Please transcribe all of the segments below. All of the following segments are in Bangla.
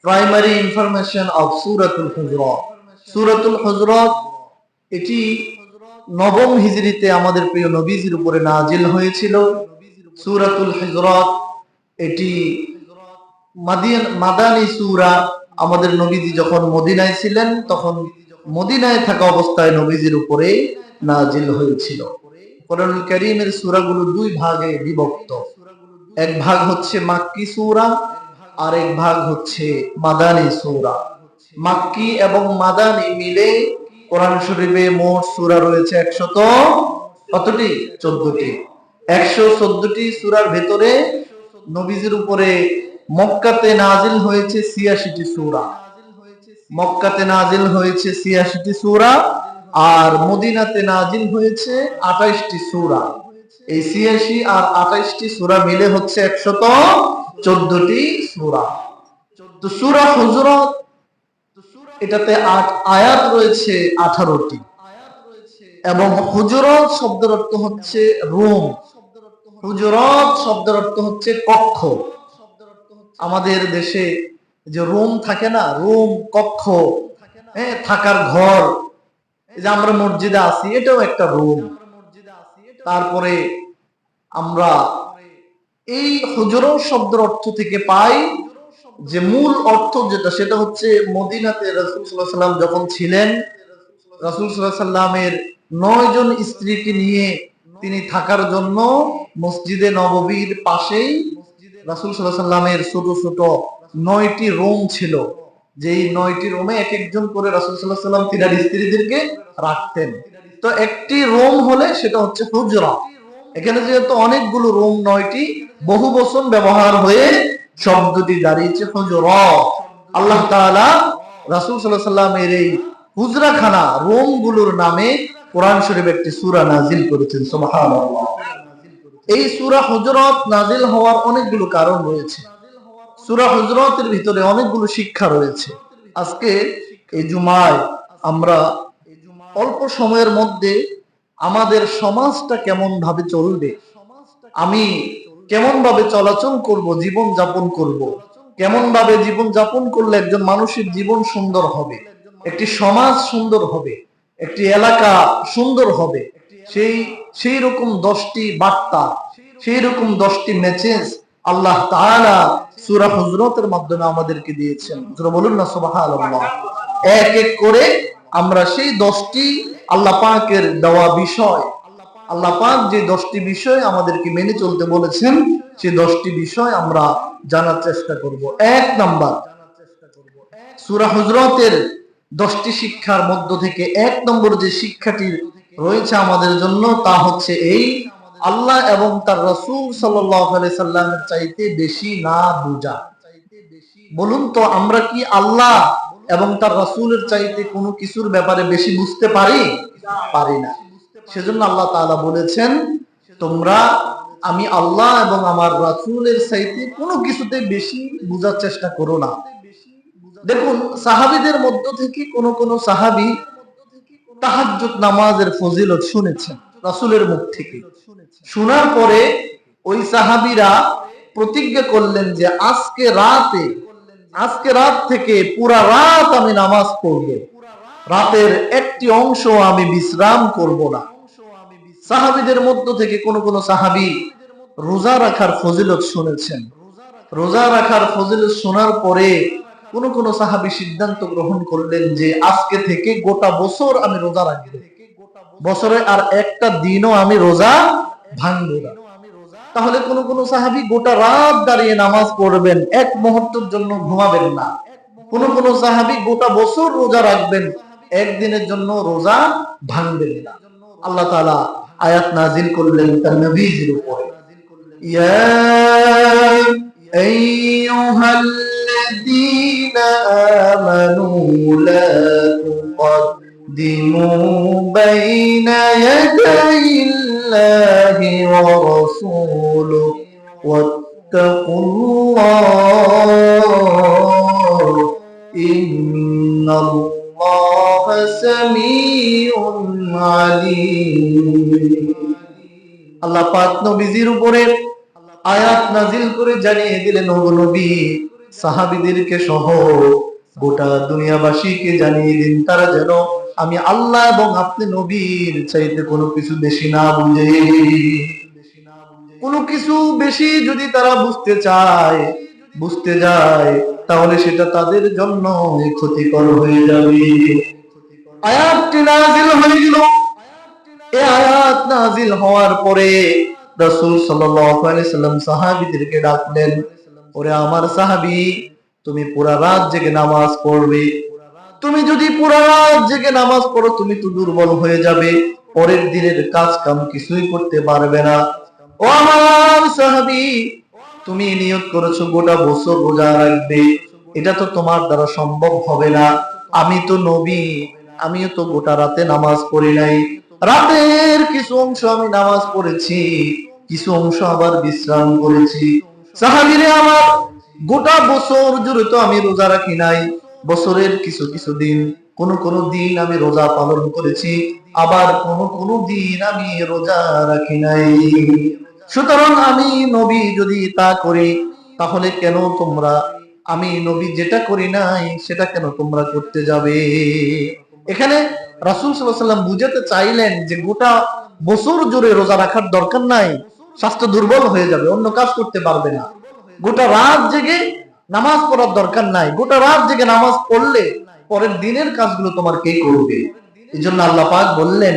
প্রাইমারি ইনফরমেশন অফ সূরাতুল হুজুরাত। সূরাতুল হুজুরাত এটি নবম হিজরিতে আমাদের প্রিয় নবীজির উপরে নাজিল হয়েছিল। সূরাতুল হুজুরাত এটি মাদানী সূরা। আমাদের নবীজি যখন মদিনায় ছিলেন তখন মদিনায় থাকা অবস্থায় নবীজির উপরে নাজিল হয়েছিল। কোরআনুল কারীমের সূরাগুলো দুই ভাগে বিভক্ত। এক ভাগ হচ্ছে মাক্কি সূরা, আর এক ভাগ হচ্ছে মাদানী সূরা। মাক্কি এবং মাদানী মিলে কোরআন শরীফে মোট সূরা রয়েছে 14টি। 114টি সূরার ভেতরে নবীজির উপরে মক্কাতে নাজিল হয়েছে 86টি সূরা। মক্কাতে নাজিল হয়েছে 86টি সূরা, আর মদিনাতে নাজিল হয়েছে 28টি সূরা। এই 86 আর 28টি সূরা মিলে হচ্ছে 114টি সূরা। তো সূরা হুজুরাত এটাতে 8 আয়াত রয়েছে 18টি, এবং হুজুরাত শব্দের অর্থ হচ্ছে রুম। হুজুরাত শব্দের অর্থ হচ্ছে কক্ষ। আমাদের দেশে যে রুম থাকে না, রুম, কক্ষ, থাকার ঘর, যে আমরা মসজিদে আছি এটাও একটা রুম। তারপরে আমরা এই হুজুরাত শব্দের অর্থ থেকে পাই যে মূল অর্থ যেটা, সেটা হচ্ছে মদিনাতে রাসূল সাল্লাল্লাহু আলাইহি ওয়াসাল্লাম যখন ছিলেন, রাসূল সাল্লাল্লাহু আলাইহি ওয়াসাল্লামের 9 জন স্ত্রীকে নিয়ে তিনি থাকার জন্য মসজিদে নববীর পাশেই রাসূল সাল্লাল্লাহু আলাইহি ওয়াসাল্লামের ছোট ছোট 9টি রুম ছিল। যেই 9টি রুমে এক একজন করে রাসূল সাল্লাল্লাহু আলাইহি ওয়াসাল্লাম তিনার স্ত্রীদেরকে রাখতেন। তো একটি রুম হলে সেটা হচ্ছে হুজরা। এখানে যেহেতু অনেকগুলো রুম, 9টি, বহু বচন ব্যবহার হয়ে শব্দটি দাঁড়িয়েছে হুজরা। আল্লাহ তাআলা রাসূল সাল্লাল্লাহু আলাইহি ওয়াসাল্লামের এই হুজরাখানা, রুম গুলোর নামে কোরআন শরীফে একটি সূরা নাজিল করেছেন। সুবহানাল্লাহ। এই সূরা হুজুরাত নাজিল হওয়ার অনেকগুলো কারণ রয়েছে। সূরা হুজুরাতের ভিতরে অনেকগুলো শিক্ষা রয়েছে। আজকে এই জুমায় আমরা অল্প সময়ের মধ্যে আমাদের সমাজটা কেমন ভাবে চলবে, আমি কেমন ভাবে চলাচল করব, জীবন যাপন করব, কেমন ভাবে জীবন যাপন করলে একজন মানুষের জীবন সুন্দর হবে, একটি সমাজ সুন্দর হবে, একটি এলাকা সুন্দর হবে, সেই রকম 10টি বার্তা, সেই রকম 10টি মেসেজ আল্লাহ তাআলা সূরা হুজুরাতের মাধ্যমে আমাদেরকে দিয়েছেন। যারা বলুন না সুবহানাল্লাহ। এক এক করে আমরা সেই 10টি আল্লাহ পাকের দেওয়া বিষয়, আল্লাহ পাক যে 10টি বিষয় আমাদেরকে মেনে চলতে বলেছেন, সেই 10টি বিষয় আমরা জানার চেষ্টা করব। 1 নাম্বার, সূরা হুজুরাতের 10টি শিক্ষার মধ্য থেকে 1 নম্বর যে শিক্ষাটি রয়েছে আমাদের জন্য, তা হচ্ছে এই: আল্লাহ এবং তার রাসূল সাল্লাল্লাহু আলাইহি সাল্লামের চাইতে বেশি না বুঝা। বলুন তো, আমরা কি আল্লাহ এবং তার রাসূলের চাইতে কোনো কিছুর ব্যাপারে বেশি বুঝতে পারি? পারি না। সেজন্য আল্লাহ তাআলা বলেছেন, তোমরা, আমি আল্লাহ এবং আমার রাসূলের চাইতে কোনো কিছুতে বেশি বুঝার চেষ্টা করো না। দেখুন, সাহাবীদের মধ্য থেকে কোন সাহাবী তাহাজ্জুদ নামাজের ফজিলত শুনেছেন রাসূলের মুখ থেকে। শোনার পরে ওই সাহাবীরা প্রতিজ্ঞা করলেন যে আজকে রাত থেকে পুরা রাত আমি নামাজ পড়ব, রাতের একটি অংশ আমি বিশ্রাম করব না। সাহাবীদের মধ্য থেকে কোন সাহাবী রোজা রাখার ফজিলত শুনেছেন। রোজা রাখার ফজিলত শোনার পরে কোন সাহাবী সিদ্ধান্ত গ্রহণ করলেন যে আজকে থেকে গোটা বছর আমি রোজা রাখব, বছরে আর একটা দিনও আমি রোজা ভাঙব না। তাহলে কোন সাহাবী গোটা রাত দাঁড়িয়ে নামাজ পড়বেন, এক মুহূর্তের জন্য ঘুমাবেন না। কোন সাহাবী গোটা বছর রোজা রাখবেন, একদিনের জন্য রোজা ভাঙবেন না। আল্লাহ তাআলা আয়াত নাযিল করলেন তার নবীর উপরে, ইয়া আইয়ুহাল্লাযীনা আমানু লা তুকদ্দিমু বাইনা ইয়াদাইল্লাহি ওয়া রাসূলিহি ওয়াত্তাকুল্লাহ ইন্নাল্লাহা সামিউন আলীম। আল্লাহ পাক নবীজির উপরে আয়াত নাজিল করে জানিয়ে দিলেন, ও নবী সাহাবীদেরকে সহ গোটা দুনিয়াবাসীকে জানিয়ে দিন, তারা যেন আমি আল্লাহ এবং আপনি নবীর চাইতে কোনো কিছু বেশি না বুঝে। কোনো কিছু বেশি যদি তারা বুঝতে যায়, তাহলে সেটা তাদের জন্য ক্ষতিকর হয়ে যাবে। আয়াতটি নাযিল হয়ে গেল। এই আয়াত নাযিল হওয়ার পরে রাসূল সাল্লাল্লাহু আলাইহি সাল্লাম সাহাবীদেরকে ডাকলেন, ওরে আমার সাহাবী, তুমি পুরা রাত জেগে নামাজ পড়বে। তুমি যদি পুরা রাত জেগে নামাজ পড়ো, তুমি তো দুর্বল হয়ে যাবে, পরের দিনের কাজ কাম কিছুই করতে পারবে না। ও আমার সাহাবী, তুমি নিয়ত করেছো গোটা বছর রোজা রাখবে, এটা তো তোমার দ্বারা সম্ভব হবে না। আমি তো নবী, আমিও তো গোটা রাতে নামাজ পড়ি নাই। রাতের কিছু অংশ আমি নামাজ পড়েছি, কিছু অংশ আবার বিশ্রাম করেছি। সাহাবীরে আমার, গোটা বছর জুড়ে তো আমি রোজা রাখি নাই। বছরের কিছু কিছু দিন, কোন দিন আমি রোজা পালন করেছি, আবার কোন দিন আমি রোজা রাখি নাই। সুতরাং আমি নবী যদি তা করি, তাহলে কেন তোমরা, আমি নবী যেটা করি নাই সেটা কেন তোমরা করতে যাবে? এখানে রাসূল সাল্লাল্লাহু আলাইহি ওয়াসাল্লাম বুঝাতে চাইলেন যে গোটা বছর জুড়ে রোজা রাখার দরকার নাই, স্বাস্থ্য দুর্বল হয়ে যাবে, অন্য কাজ করতে পারবে না। গোটা রাত জেগে নামাজ পড়ার দরকার নাই, গোটা রাত জেগে নামাজ পড়লে পরের দিনের কাজগুলো তোমার কে করবে? এজন্য আল্লাহ পাক বললেন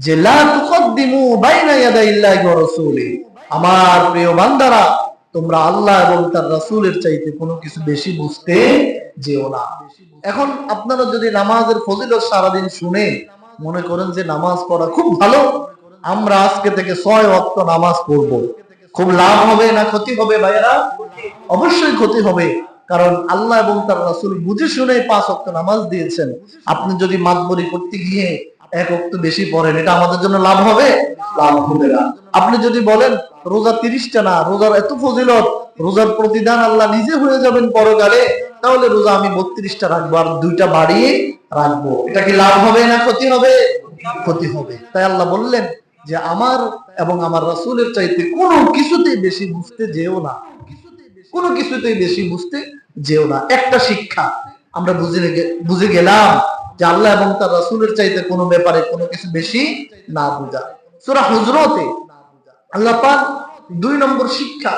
যে লা তুকদ্দিমু বাইনা ইয়াদাইল্লাহি ওয়া রাসূলিহি, আমার প্রিয় বান্দারা, তোমরা আল্লাহ এবং তার রাসূলের চাইতে কোনো কিছু বেশি বুঝতে যেও না। এখন আপনারা যদি নামাজের ফজিলত সারাদিন শুনে মনে করেন যে নামাজ পড়া খুব ভালো, আমরা আজকে থেকে 6 ওয়াক্ত নামাজ পড়ব, খুব লাভ হবে না ক্ষতি হবে? ভাইয়েরা, অবশ্যই ক্ষতি হবে, কারণ আল্লাহ এবং তার রাসূল বুঝে শুনে 5 ওয়াক্ত নামাজ দিয়েছেন। আপনি যদি মাতবরি করতে গিয়ে 1 ওয়াক্ত বেশি পড়েন, এটা আমাদের জন্য লাভ হবে? লাভ হবে না। আপনি যদি বলেন রোজা 30টা না, রোজার এত ফজিলত, রোজার প্রতিদান আল্লাহ নিজে হয়ে যাবেন পরকালে, তাহলে রোজা আমি 32টা রাখবো আর 2টা বাড়িয়ে রাখবো, এটা কি লাভ হবে না ক্ষতি হবে? ক্ষতি হবে। তাই আল্লাহ বললেন যে আমার এবং আমার রাসূলের চাইতে কোনো কিছুতেই বেশি বুঝতে যেও না, কোনো কিছুতেই বেশি বুঝতে যেও না। একটা শিক্ষা আমরা বুঝে গেলাম যে আল্লাহ এবং তার রাসূলের চাইতে কোনো ব্যাপারে কোনো কিছু বেশি না বুঝা। সূরা হুজরাতে আল্লাহ পাক 2 নম্বর শিক্ষা,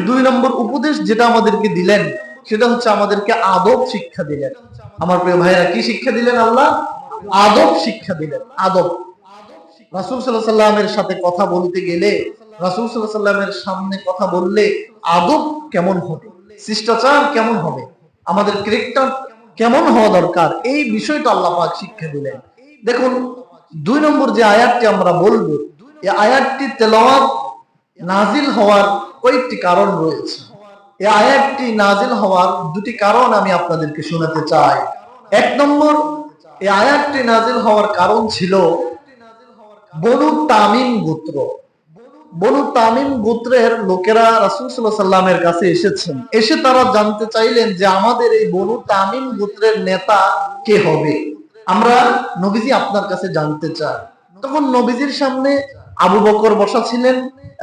2 নম্বর উপদেশ যেটা আমাদেরকে দিলেন, সেটা হচ্ছে আমাদেরকে আদব শিক্ষা দিলেন। আমার প্রিয় ভাইরা, কি শিক্ষা দিলেন? আল্লাহ আদব শিক্ষা দিলেন। আদব, রাসূল সাল্লাল্লাহু আলাইহি ওয়াসাল্লামের সাথে কথা বলতে গেলে, রাসূল সাল্লাল্লাহু আলাইহি ওয়াসাল্লামের সামনে কথা বললে আদব কেমন হবে, শিষ্টাচার কেমন হবে, আমাদের ক্যারেক্টার কেমন হওয়া দরকার, এই বিষয়টা আল্লাহ পাক শিক্ষা দিলেন। দেখুন 2 নম্বর যে আয়াতটি আমরা বলবো, এই আয়াতটি তেলাওয়াত নাজিল হওয়ার কয়েকটি কারণ রয়েছে। এই আয়াতটি নাজিল হওয়ার 2টি কারণ আমি আপনাদেরকে শোনাতে চাই। 1 নম্বর, এই আয়াতটি নাজিল হওয়ার কারণ ছিল বনু তামিম গোত্র। বনু তামিম গোত্রের লোকেরা রাসূল সাল্লাল্লাহু আলাইহি ওয়াসাল্লামের কাছে এসেছেন, এসে তারা জানতে চাইলেন যে আমাদের এই বনু তামিম গোত্রের নেতা কে হবে, আমরা নবীজি আপনার কাছে জানতে চাই। তখন নবীজির সামনে আবু বকর বসা ছিলেন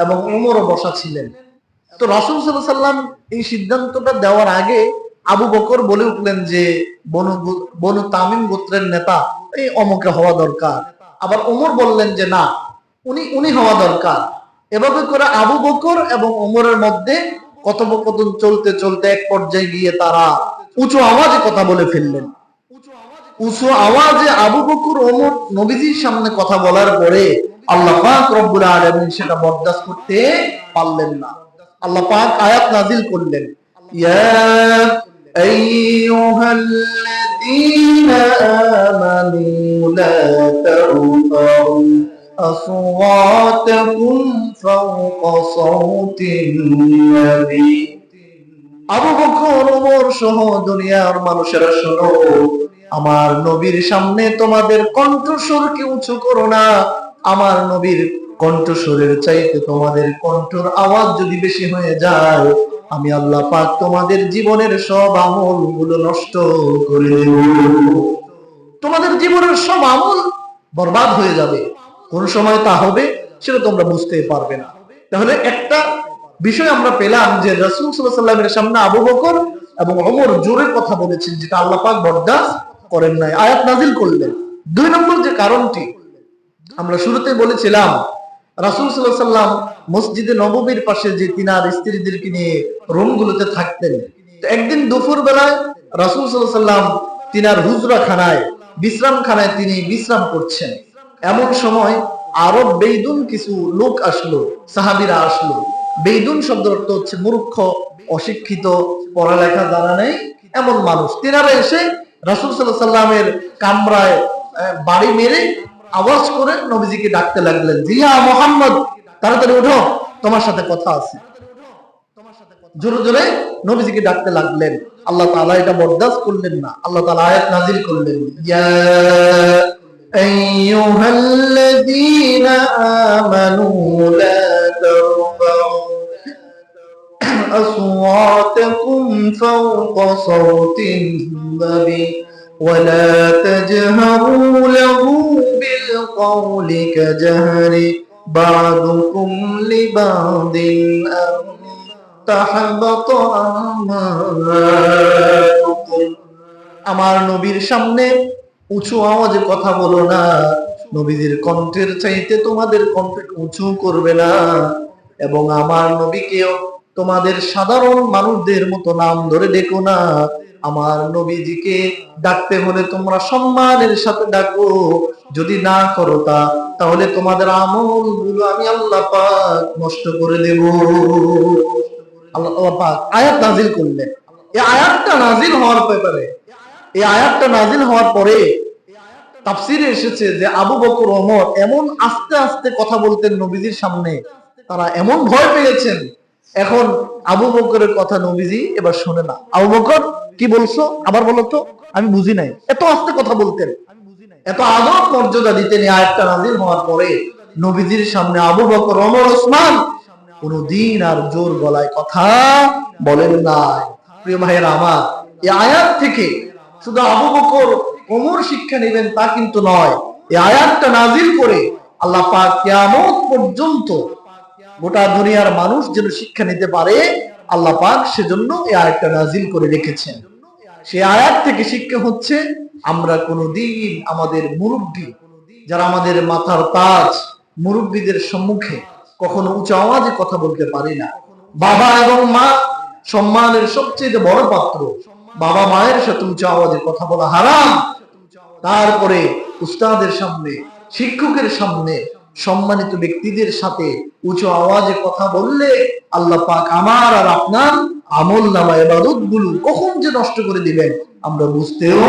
এবং ওমরও বসা ছিলেন। তো রাসূল সাল্লাল্লাহু আলাইহি ওয়াসাল্লাম এই সিদ্ধান্তটা দেওয়ার আগে আবু বকর বলে উঠলেন যে বনু তামিম গোত্রের নেতা এই অমুকে হওয়া দরকার। আবার ওমর বললেন যে না, উনি হওয়া দরকার। এভাবে করে আবু বকর এবং ওমরের মধ্যে কথোপকথন চলতে চলতে এক পর্যায়ে গিয়ে তারা উঁচু আওয়াজে কথা বলে ফেললেন। উঁচু আওয়াজে আবু বকর ওমর নবীজির সামনে কথা বলার পরে আল্লাহ পাক রব্বুল আলামিন সেটা বরদাস্ত করতে পারলেন না। আল্লাহ পাক আয়াত নাযিল করলেন, ইয়া আইয়ুহাল্লাযীনা আমানু লা তারফাউ আসওয়াতাকুম ফাওকা সাওতিন নবী। আবু বকর ওমর সহ দুনিয়ার মানুষেরা শোনো, আমার নবীর সামনে তোমাদের কণ্ঠস্বরকে উঁচু করো না। আমার নবীর কণ্ঠস্বরের চাইতে তোমাদের কণ্ঠর আওয়াজ যদি বেশি হয়ে যায়, আমি আল্লাহ পাক তোমাদের জীবনের সব আমল গুলো নষ্ট করে দেব, তোমাদের জীবনের সব আমল বরবাদ হয়ে যাবে। কোন সময় তা হবে সেটা তোমরা বুঝতেই পারবে না। তাহলে একটা বিষয় আমরা পেলাম যে রাসূল সাল্লাল্লাহু আলাইহি ওয়াসাল্লামের সামনে আবু বকর এবং ওমর জোরে কথা বলেছেন, যেটা আল্লাহ পাক বরদাস্ত করেন নাই, আয়াত নাজিল করলেন। দুই নম্বর যে কারণটি আমরা শুরুতে বলেছিলাম, রাসূল সাল্লাল্লাহু আলাইহি ওয়াসাল্লাম মসজিদে নববীর পাশে যে তিনার স্ত্রীদেরকে নিয়ে রুমগুলোতে থাকতেন, তো একদিন দুপুর বেলায় রাসূল সাল্লাল্লাহু আলাইহি ওয়াসাল্লাম তিনার হুজরা খানায়, বিশ্রামখানায় তিনি বিশ্রাম করছেন। এমন সময় আরব বেইদুন কিছু লোক আসলো, সাহাবীরা আসলো। বেইদুন শব্দের অর্থ হচ্ছে মূর্খ, অশিক্ষিত, পড়ালেখা জানা নেই এমন মানুষ। তিনারা এসে রাসূল সাল্লাল্লাহু আলাইহি ওয়াসাল্লামের কামরায় বাড়ি মেরে আওয়াজ করে নবীজিকে ডাকতে লাগলেন, জিয়া মুহাম্মদ, তাড়াতাড়ি ওঠো, তোমার সাথে কথা আছে। জোরে জোরে নবীজিকে ডাকতে লাগলেন। আল্লাহ তাআলা এটা বরদাস্ত করলেন না। আল্লাহ তাআলা আয়াত নাযিল করলেন, ইয়া আইয়ুহাল্লাযীনা আমানু লা তারফাউ আসওয়াতাকুম ফাওকা সাওতিন নাবী ولا تجهروا له بالقول كجهر بعضكم لبعض أن تحبط أعمالكم। আমার নবীর সামনে উঁচু আওয়াজে কথা বলো না, নবীজির কণ্ঠের চাইতে তোমাদের কণ্ঠ উঁচু করবে না, এবং আমার নবীকেও তোমাদের সাধারণ মানুষদের মতো নাম ধরে ডেকো না। আমার নবীজিকে ডাকতে হলে তোমরা সম্মানের সাথে ডাকো, যদি না করো তাহলে তোমাদের আমলগুলো আমি আল্লাহ পাক নষ্ট করে দেব। আল্লাহ পাক আয়াত নাযিল করলেন। এই আয়াতটা নাযিল হওয়ার ব্যাপারে, এই আয়াতটা নাযিল হওয়ার পরে তাফসীরে এসেছে যে আবু বকর ওমর এমন আস্তে আস্তে কথা বলতেন নবীজির সামনে, তারা এমন ভয় পেয়েছেন। এখন আবু বকরের কথা নবীজি এবার শুনে না। আবু বকর কি বলছো, আবার বলো তো, আমি বুঝি নাই। এত আস্তে কথা বলতেন, এত আদব মর্যাদা দিতেন। এই আয়াতটা নাযিল হওয়ার পরে নবীজির সামনে আবু বকর, ওমর, ওসমান কোনদিন আর জোর গলায় কথা বলেন নাই। প্রিয় ভাইয়েরা আমার, এই আয়াত থেকে শুধু আবু বকর, ওমর শিক্ষা নেবেন তা কিন্তু নয়। এই আয়াতটা নাযিল করে আল্লাহ পাক কিয়ামত পর্যন্ত গোটা দুনিয়ার মানুষ যেন শিক্ষা নিতে পারে, আল্লাহ পাক সেজন্য এই আয়াতটা নাযিল করে রেখেছেন। সেই আয়াত থেকে শিক্ষা হচ্ছে, আমরা কোনদিন আমাদের মুরব্বী, যারা আমাদের মাথার তাজ, মুরব্বীদের সম্মুখে কখনো উচ্চ আওয়াজে কথা বলতে পারি না। বাবা এবং মা সম্মানের সবচেয়ে বড় পাত্র। বাবা মায়ের সাথে উচ্চ আওয়াজে কথা বলা হারাম। তারপরে উস্তাদের সামনে, শিক্ষকের সামনে, সম্মানিত ব্যক্তিদের সাথে উচ্চ আওয়াজে কথা বললে আল্লাহ পাক আমার আর আপনার আমল নামা ইবাদতগুলো কখন যে নষ্ট করে দিবেন আমরা বুঝতেও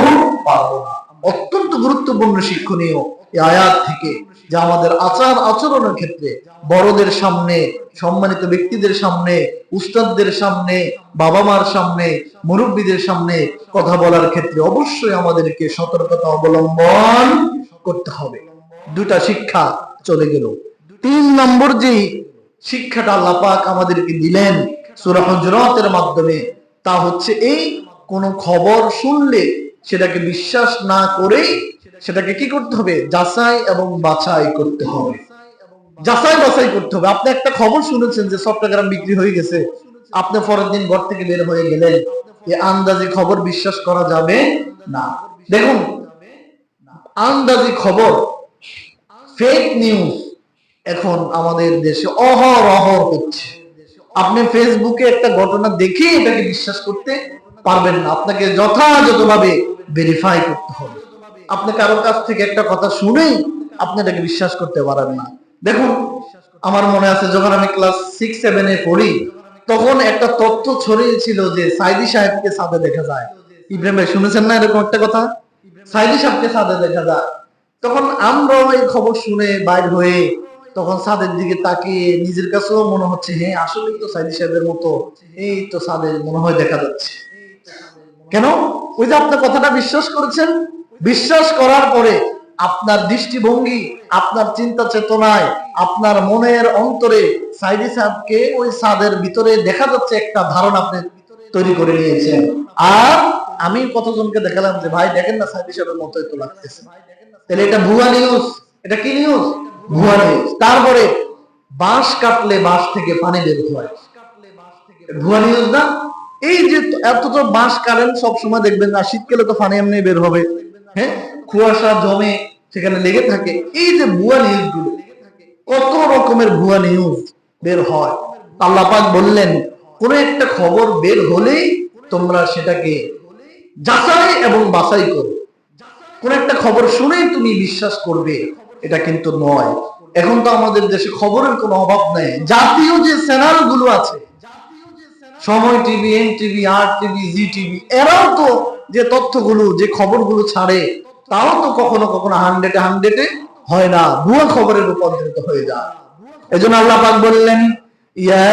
পারবো না। অত্যন্ত গুরুত্বপূর্ণ শিক্ষণীয় এই আয়াত থেকে যে আমাদের আচার আচরণের ক্ষেত্রে বড়দের সামনে, সম্মানিত ব্যক্তিদের সামনে, উস্তাদদের সামনে, বাবা মার সামনে, মুরব্বীদের সামনে কথা বলার ক্ষেত্রে অবশ্যই আমাদেরকে সতর্কতা অবলম্বন করতে হবে। দুটা শিক্ষা চলে গেল। 3 নম্বর যে শিক্ষাটা আল্লাহ পাক আমাদেরকে দিলেন সূরা হুজুরাতের মাধ্যমে, তা হচ্ছে এই কোন খবর শুনলে সেটাকে বিশ্বাস না করে সেটাকে কি করতে হবে, যাচাই এবং বাছাই করতে হবে। যাচাই বাছাই করতে হবে। আপনি একটা খবর শুনেছেন যে চট্টগ্রাম বিক্রি হয়ে গেছে, আপনি পরের দিন ঘর থেকে বের হয়ে গেলেন, এই আন্দাজি খবর বিশ্বাস করা যাবে না। দেখুন, আন্দাজি খবর, ফেক নিউজ এখন আমাদের দেশে অহরহ হচ্ছে। আপনি ফেসবুকে একটা ঘটনা দেখে এটাকে বিশ্বাস করতে পারবেন না, আপনাকে যথাযথভাবে ভেরিফাই করতে হবে। আপনি কারোর কাছ থেকে একটা কথা শুনেই আপনি এটাকে বিশ্বাস করতে পারেন না। দেখুন, আমার মনে আছে যখন আমি ক্লাস 6-7 পড়ি, তখন একটা তথ্য ছড়িয়েছিল যে সাইদি সাহেবকে ছাদে দেখা যায়। ইব্রাহিম ভাই শুনেছেন না এরকম একটা কথা, সাইদি সাহেবকে ছাদে দেখা যায়। তখন আমরা এই খবর শুনে বাইর হয়ে তখন ছাদের দিকে তাকিয়ে নিজের কাছেও মনে হচ্ছে, হ্যাঁ আসলেই তো সাইদি সাহেবের মতো এই তো ছাদে মনে হয় দেখা যাচ্ছে। কেন? ওই যে আপনার কথাটা বিশ্বাস করেছেন, বিশ্বাস করার পরে আপনার দৃষ্টিভঙ্গি, আপনার চিন্তা চেতনায়, আপনার মনের অন্তরে সাইদি সাহেবকে ওই ছাদের ভিতরে দেখা যাচ্ছে একটা ধারণা আপনি তৈরি করে নিয়েছেন। আর আমি কতজনকে দেখালাম যে ভাই দেখেন না সাইদি সাহেবের মতোই তো লাগতেছে। তাহলে এটা ভুয়া নিউজ। এটা কি নিউজ? ভুয়া নিউজ। তারপরে বাঁশ কাটলে বাঁশ থেকে পানি বের হয়, ভুয়া নিউজ না? এই যে এত তো বাঁশ কারেন্ট সব সময় দেখবেন না, শীতকালে তো পানি এমনি বের হবে, হ্যাঁ, কুয়াশা জমে সেখানে লেগে থাকে। এই যে ভুয়া নিউজ গুলো, কত রকমের ভুয়া নিউজ বের হয়। আল্লাহ পাক বললেন কোন একটা খবর বের হলেই তোমরা সেটাকে যাচাই এবং বাছাই করো। কোন একটা খবর শুনেই তুমি বিশ্বাস করবে এটা কিন্তু নয়। এখন তো আমাদের দেশে খবরের কোনো অভাব নেই। জাতীয় যে চ্যানেল গুলো আছে, সময় টিভি, এনটিভি, আর টিভি, জি টিভি, এরাও তো যে তথ্যগুলো, যে খবরগুলো ছাড়ে, তাও তো কখনো কখনো 100-এ হয় না, ভুয়া খবরে রূপান্তরিত হয়ে যায়। এজন্য আল্লাহ পাক বললেন, ইয়া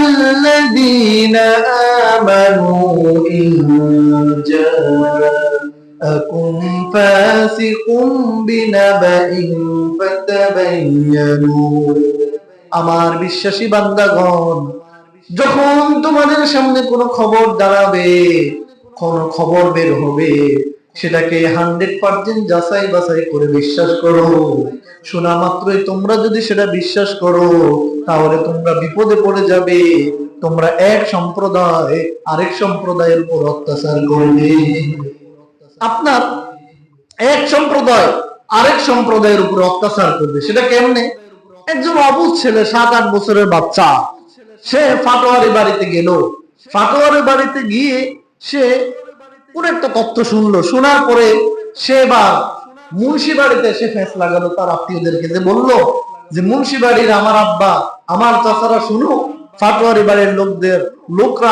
আইয়ুহাল্লাযীনা আমানু ইন জাআকুম ফাসিকুম বিনাবাইন ফাতাবায়ানু। আমার বিশ্বাসী বান্দাগণ, যখন তোমাদের সামনে কোনো খবর দাঁড়াবে, কোন খবর বের হবে, সেটাকে 100% যাচাই বাছাই করে বিশ্বাস করো। শোনা মাত্রই তোমরা যদি সেটা বিশ্বাস করো, তাহলে তোমরা বিপদে পড়ে যাবে। তোমরা এক সম্প্রদায় আরেক সম্প্রদায়ের উপর অত্যাচার করবে। আপনার এক সম্প্রদায় আরেক সম্প্রদায়ের উপর অত্যাচার করবে, সেটা কেমনে? একজন অবুঝ ছেলে, 7-8 বছরের বাচ্চা, সে ফাটোয়ারি বাড়িতে গেল। ফাটোয়ারি বাড়িতে গিয়ে সে কোন একটা তথ্য শুনলো, শোনার পরে সে বা মুন্সি বাড়িতে এসে ফেঁস লাগালো তার আত্মীয়দেরকে, যে বললো যে মুন্সি বাড়ির আমার আব্বা, আমার চাচারা, শুনো, ফাটোয়ারি বাড়ির লোকরা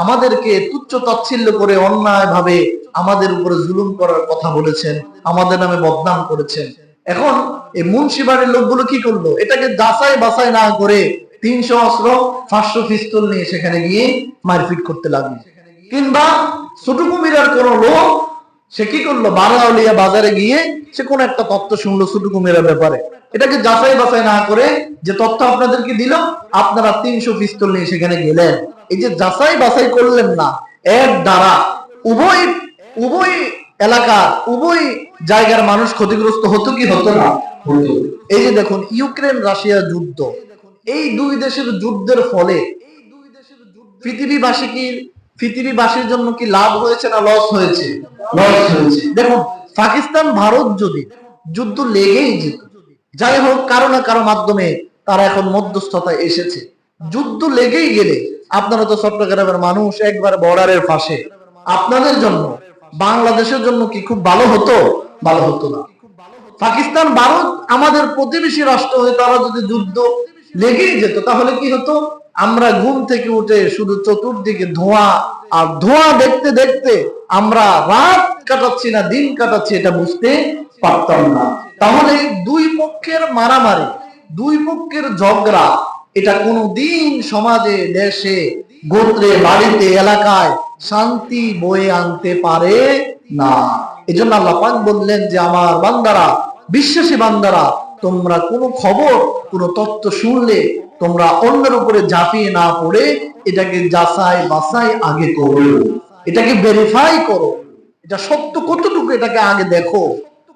আমাদেরকে তুচ্ছ তাচ্ছিল্য করে অন্যায় ভাবে আমাদের উপরে জুলুম করার কথা বলেছেন, আমাদের নামে বদনাম করেছেন। এখন এই মুন্সি বাড়ির লোকগুলো কি করলো? এটাকে যাচাই বাছাই না করে 300 অস্ত্র, 500 পিস্তল নিয়ে সেখানে গিয়ে মারপিট করতে লাগলো। কিংবা ছোট কুমিরার কোন লোক, সে কি করলো? বারোয়ালিয়া বাজারে গিয়ে সে কোন একটা তথ্য শুনলো ছোট কুমিরের ব্যাপারে, এটাকে যাচাই বাছাই না করে যে তথ্য আপনাদেরকে দিল, আপনারা 300 পিস্তল নিয়ে সেখানে গেলেন। এই যে যাচাই বাছাই করলেন না, এর দ্বারা উভয় এলাকা, উভয় জায়গার মানুষ ক্ষতিগ্রস্ত হতো কি হতো না? এই যে দেখুন, ইউক্রেন রাশিয়া যুদ্ধ, এই দুই দেশের যুদ্ধের ফলে পৃথিবীবাসীর জন্য কি লাভ হয়েছে না লস হয়েছে? লস হয়েছে। দেখুন, পাকিস্তান ভারত যদি যুদ্ধ লেগেই যেত, যাই হোক কারো না কারো মাধ্যমে তারা এখন মধ্যস্থতায় এসেছে, যুদ্ধ লেগেই গেলে, আপনারা তো চট্টগ্রামের মানুষ, একবার বর্ডারের পাশে, আপনাদের জন্য, বাংলাদেশের জন্য কি খুব ভালো হতো? ভালো হতো না। পাকিস্তান ভারত আমাদের প্রতিবেশী রাষ্ট্র হয়ে তারা যদি যুদ্ধ লেগেই যেত, তাহলে কি হতো? আমরা ঘুম থেকে উঠে শুধু চতুর্দিকে ধোঁয়া আর ধোঁয়া দেখতে দেখতে আমরা রাত কাটাচ্ছি না দিন কাটাচ্ছি এটা বুঝতে পারতাম না। তাহলে দুই পক্ষের মারামারি, দুই পক্ষের ঝগড়া, এটা কোনোদিন সমাজে, দেশে, গোত্রে, বাড়িতে, এলাকায় শান্তি বয়ে আনতে পারে না। এজন্য আল্লাহ পাক বললেন যে আমার বান্দারা, বিশ্বাসী বান্দারা, তোমরা কোনো খবর, কোনো তথ্য শুনলে তোমরা অন্যের উপরে ঝাঁপিয়ে না পড়ে এটাকে যাচাই বাছাই আগে করো, এটাকে ভেরিফাই করো, এটা সত্য কতটুকু এটাকে আগে দেখো।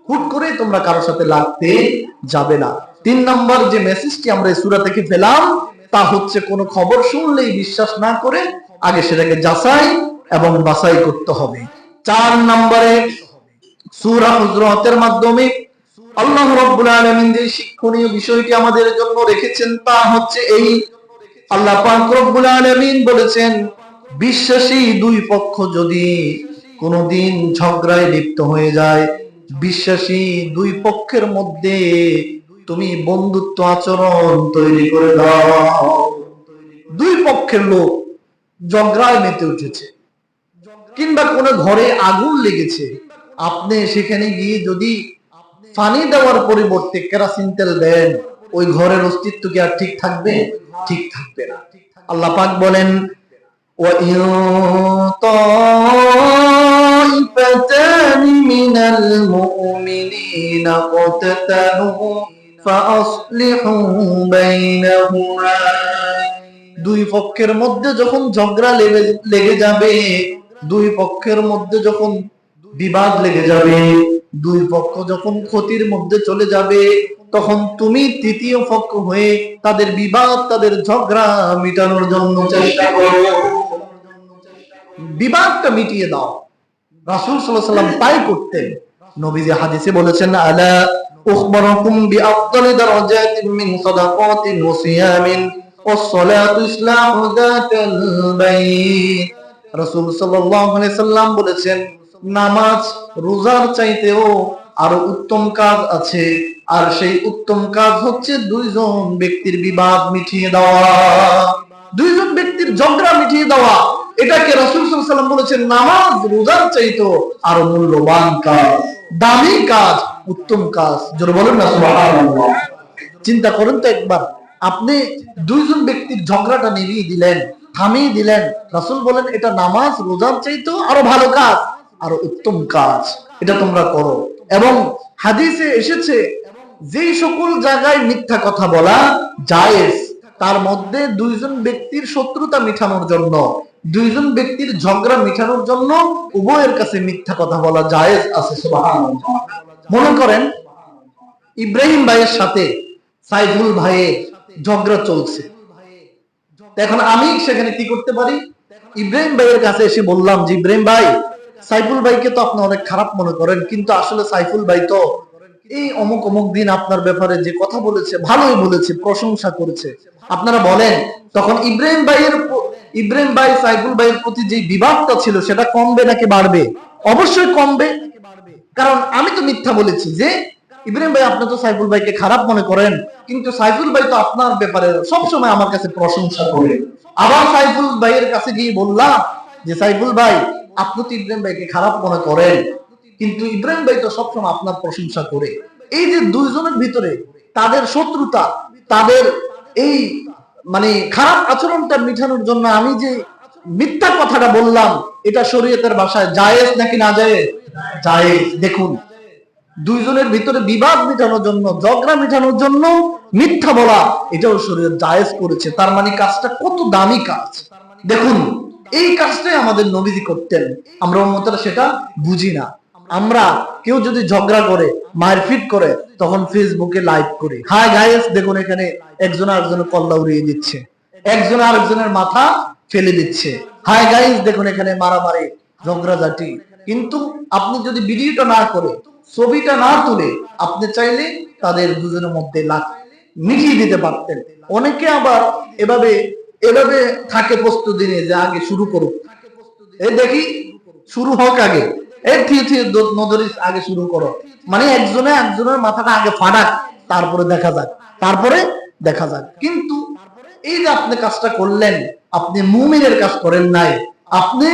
হুট করে তোমরা কারোর সাথে লাগতে যাবে না। 3 নম্বর যে মেসেজটি আমরা এই সূরা থেকে পেলাম, তা হচ্ছে কোনো খবর শুনলেই বিশ্বাস না করে আগে সেটাকে যাচাই এবং বাছাই করতে হবে। 4 নম্বরে সূরা হুজুরাতের মাধ্যমে আল্লাহ রাব্বুল আলামিন যে শিক্ষণীয় বিষয়টি আমাদের জন্য রেখেছেন তা হচ্ছে এই, আল্লাহ পাক রব্বুল আলামিন বলেছেন, বিশ্বাসী দুই পক্ষ যদি কোনোদিন ঝগড়ায় লিপ্ত হয়ে যায়, বিশ্বাসী দুই পক্ষের মধ্যে তুমি বন্ধুত্ব আচরণ তৈরি করে দাও। দুই পক্ষের লোক ঝগড়ায় মেতে উঠেছে, কিংবা কোনো ঘরে আগুন লেগেছে, আপনি সেখানে গিয়ে যদি পানি দেওয়ার পরিবর্তে কেরোসিন তেল দেন, ওই ঘরের অস্তিত্ব কি আর ঠিক থাকবে? ঠিক থাকবে না। আল্লাহ পাক বলেন, وَإِن طَائِفَتَانِ مِنَ الْمُؤْمِنِينَ اقْتَتَلُوا فَأَصْلِحُوا بَيْنَهُمَا। দুই পক্ষের মধ্যে যখন ঝগড়া লেগে যাবে, দুই পক্ষের মধ্যে যখন বিবাদ লেগে যাবে, দুই পক্ষ যখন ক্ষতির মধ্যে চলে যাবে তখন তুমি তৃতীয় পক্ষ হয়ে তাদের বিবাদ, তাদের ঝগড়া মিটানোর জন্য চেষ্টা করো, বিবাদটা মিটিয়ে দাও। রাসূল সাল্লাল্লাহু আলাইহি ওয়াসাল্লাম তাই করতেন। নবীজি হাদিসে বলেছেন, আলা উখবারুকুম বিআফদালি দারাজাতিন মিন সাদাকাতিন ওয়া সিয়ামিন ওয়াস সালাতু ইসলাহু যাতাল বাইত। রাসূল সাল্লাল্লাহু আলাইহি সাল্লাম বলেছেন, নামাজ রোজার চাইতেও আরো উত্তম কাজ আছে, আর সেই উত্তম কাজ হচ্ছে দুইজন ব্যক্তির বিবাদ মিটিয়ে দেওয়া, দুইজন ব্যক্তির ঝগড়া মিটিয়ে দেওয়া। এটাকে রাসূল সাল্লাল্লাহু আলাইহি ওয়াসাল্লাম বলেছেন নামাজ রোজার চাইতেও আরো মূল্যবান কাজ, দামি কাজ, উত্তম কাজ। জোরে বলেন না সুবহানাল্লাহ। চিন্তা করেন তো একবার, আপনি দুইজন ব্যক্তির ঝগড়াটা নিভিয়ে দিলেন, থামিয়ে দিলেন। রাসূল বলেন এটা নামাজ রোজার চাইতেও আরো ভালো কাজ, আরো উত্তম কাজ, এটা তোমরা করো। এবং হাদিসে এসেছে যেই সকল জায়গায় মিথ্যা কথা বলা জায়েজ, তার মধ্যে দুইজন ব্যক্তির শত্রুতা মিটানোর জন্য, দুইজন ব্যক্তির ঝগড়া মিটানোর জন্য উভয়ের কাছে মিথ্যা কথা বলা জায়েজ আছে। সুবহানাল্লাহ। মনে করেন ইব্রাহিম ভাইয়ের সাথে সাইফুল ভাইয়ের ঝগড়া চলছে, এখন আমি সেখানে কি করতে পারি? ইব্রাহিম ভাইয়ের কাছে এসে বললাম যে ইব্রাহিম ভাই, সাইফুল ভাইকে তো আপনি অনেক খারাপ মনে করেন, কিন্তু আসলে সাইফুল ভাই তো এই অমুক অমুক দিন আপনার ব্যাপারে যে কথা বলেছে ভালোই বলেছে, প্রশংসা করেছে, আপনারা বলেন। তখন ইব্রাহিম ভাই সাইফুল ভাইয়ের প্রতি যে বিবাদটা ছিল সেটা কমবে নাকি বাড়বে? অবশ্যই কমবে। কারণ আমি তো মিথ্যা বলেছি যে ইব্রাহিম ভাই আপনি তো সাইফুল ভাইকে খারাপ মনে করেন, কিন্তু সাইফুল ভাই তো আপনার ব্যাপারে সবসময় আমার কাছে প্রশংসা করে। আবার সাইফুল ভাইয়ের কাছে গিয়ে বললাম যে সাইফুল ভাই আপনি তো ইব্রাহিম ভাইকে খারাপ মনে করেন, কিন্তু ইব্রাহিম ভাই তো সবসময় আপনার প্রশংসা করে। এই যে দুইজনের ভিতরে তাদের শত্রুতা, তাদের এই মানে খারাপ আচরণটা মিটানোর জন্য আমি যে মিথ্যা কথাটা বললাম, এটা শরীয়তের ভাষায় জায়েজ নাকি না জায়েজ? জায়েজ। দেখুন, দুইজনের ভিতরে বিবাদ মিটানোর জন্য, ঝগড়া মিটানোর জন্য মিথ্যা বলা, এটাও শরীয়ত জায়েজ করেছে। তার মানে কাজটা কত দামি কাজ। দেখুন, এই কাজটাই আমাদের নবীজি করতেন, আমরা উম্মতরা সেটা বুঝি না। আমরা কেউ যদি ঝগড়া করে, মারপিট করে, তখন ফেসবুকে লাইভ করি, হাই গাইস দেখুন এখানে একজন আরেকজনের কল্লা উড়িয়ে দিচ্ছে, একজন আরেকজনের মাথা ফেলে দিচ্ছে, হাই গাইস দেখুন এখানে মারামারি ঝগড়াঝাটি। কিন্তু আপনি যদি ভিডিওটা না করে, ছবিটা না তুলে, আপনি চাইলে তাদের দুজনের মধ্যে মিটিয়ে দিতে পারতেন। অনেকে আবার এভাবে থাকে প্রস্তুতি নিয়ে যে আগে শুরু করুক, এই দেখি শুরু হোক আগে, এই আগে শুরু করো, মানে একজনের মাথাটা আগে ফাটাক, তারপরে দেখা যাক। কিন্তু এই যে আপনি কাজটা করলেন, আপনি মুমিনের কাজ করেন নাই। আপনি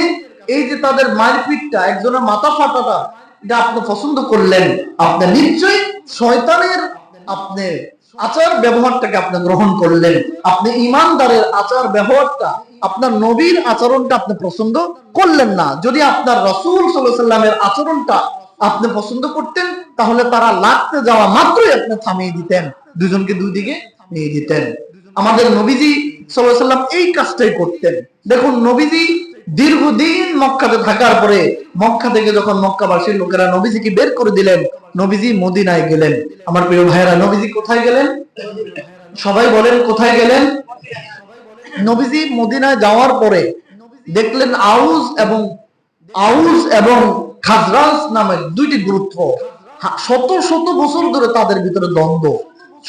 এই যে তাদের মারপিটটা, একজনের মাথা ফাটাটা, এটা আপনি পছন্দ করলেন, আপনি নিশ্চয়ই শয়তানের আপনি আচার ব্যবহারটাকে আপনি গ্রহণ করলেন। আপনি ইমানদারের আচার ব্যবহারটা, আপনার নবীর আচরণটা আপনি পছন্দ করলেন না। যদি আপনার রাসূল সাল্লাল্লাহু আলাইহি ওয়াসাল্লামের আচরণটা আপনি পছন্দ করতেন, তাহলে তারা লাগতে যাওয়া মাত্রই আপনি থামিয়ে দিতেন, দুজনকে দুই দিকে নিয়ে দিতেন। আমাদের নবীজি সাল্লাল্লাহু আলাইহি ওয়াসাল্লাম এই কাজটাই করতেন। দেখুন, নবীজি দীর্ঘদিন মক্কাতে থাকার পরে, মক্কা থেকে যখন মক্কাবাসীর লোকেরা নবীজিকে বের করে দিলেন, নবীজি মদিনায় গেলেন। আমার প্রিয় ভাইয়েরা, নবীজি কোথায় গেলেন? সবাই বলেন কোথায় গেলেন? নবীজি মদিনায় যাওয়ার পরে দেখলেন আউস এবং খাজরাজ নামে দুইটি গ্রুপ, শত শত বছর ধরে তাদের ভিতরে দ্বন্দ্ব,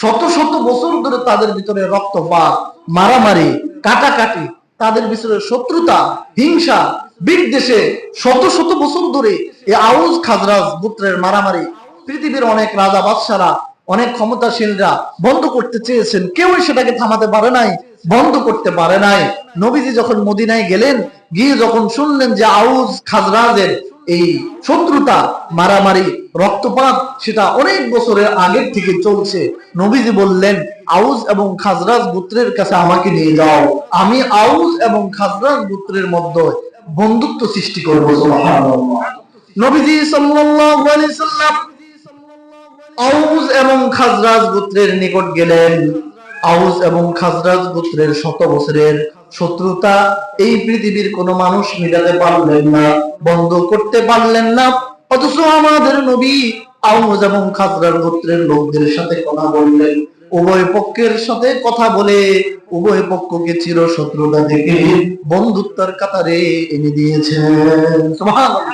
শত শত বছর ধরে তাদের ভিতরে রক্তপাত, মারামারি, কাটাকাটি, তাদের ভিতরে শত্রুতা, হিংসা, বিদ্বেষে শত শত বছর ধরে এই আউস খাজরাজ গোত্রের মারামারি পৃথিবীর অনেক রাজা বাদশারা, অনেক ক্ষমতাশীলরা বন্ধ করতে চেয়েছেন, কেউই সেটাকে থামাতে পারে নাই, বন্ধ করতে পারে নাই। নবীজি যখন মদিনায় গেলেন, গিয়ে যখন শুনলেন যে আউস খাজরাজের এই শত্রুতা, মারামারি, রক্তপাত সেটা অনেক বছরের আগের থেকে চলছে, নবীজি বললেন আউস এবং খাজরাজ গোত্রের কাছে আমাকে নিয়ে যাও, আমি আউস এবং খাজরাজ গোত্রের মধ্যে বন্ধুত্ব সৃষ্টি করব। সুবহানাল্লাহ। নবীজি সাল্লাল্লাহু আলাইহি সাল্লাম আউস এবং খাজরাজ গোত্রের নিকট গেলেন। আউস এবং খাজরাজ গোত্রের শত বছরের শত্রুতা এই পৃথিবীর কোন মানুষ মিটাতে পারলেন না, বন্ধ করতে পারলেন না। অথচ আমাদের নবী আউস এবং খাজরার গোত্রের লোকদের সাথে কথা বললেন, উভয় পক্ষের সাথে কথা বলে উভয় পক্ষকে চির শত্রুতা থেকে বন্ধুত্বের কাতারে এনে দিয়েছেন। সুবহানাল্লাহ।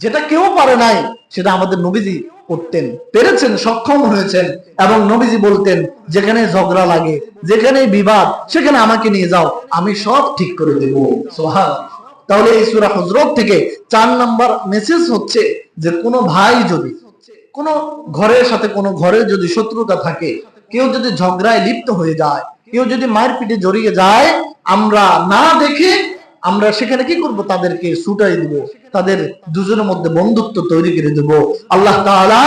যেটা কেউ পারে নাই সেটা আমাদের নবীজি করতেন, পেরেছেন, সক্ষম হয়েছেন। এবং নবীজি বলতেন, যেখানে ঝগড়া লাগে, যেখানে বিবাদ, সেখানে আমাকে নিয়ে যাও, আমি সব ঠিক করে দেব। সুবহানাল্লাহ। তাহলে এই সূরা হুজরাত থেকে 4 নাম্বার মেসেজ হচ্ছে যে কোনো ভাই যদি কোনো ঘরের সাথে কোনো ঘরের যদি শত্রুতা থাকে, কেউ যদি ঝগড়ায় লিপ্ত হয়ে যায়, কেউ যদি মায়ের পিঠে জড়িয়ে যায়, আমরা না দেখে আমরা সেখানে কি করব? তাদেরকে ছুটাই দিব, তাদের দুজনের মধ্যে বন্ধুত্ব তৈরি করে দেব। আল্লাহ তাআলা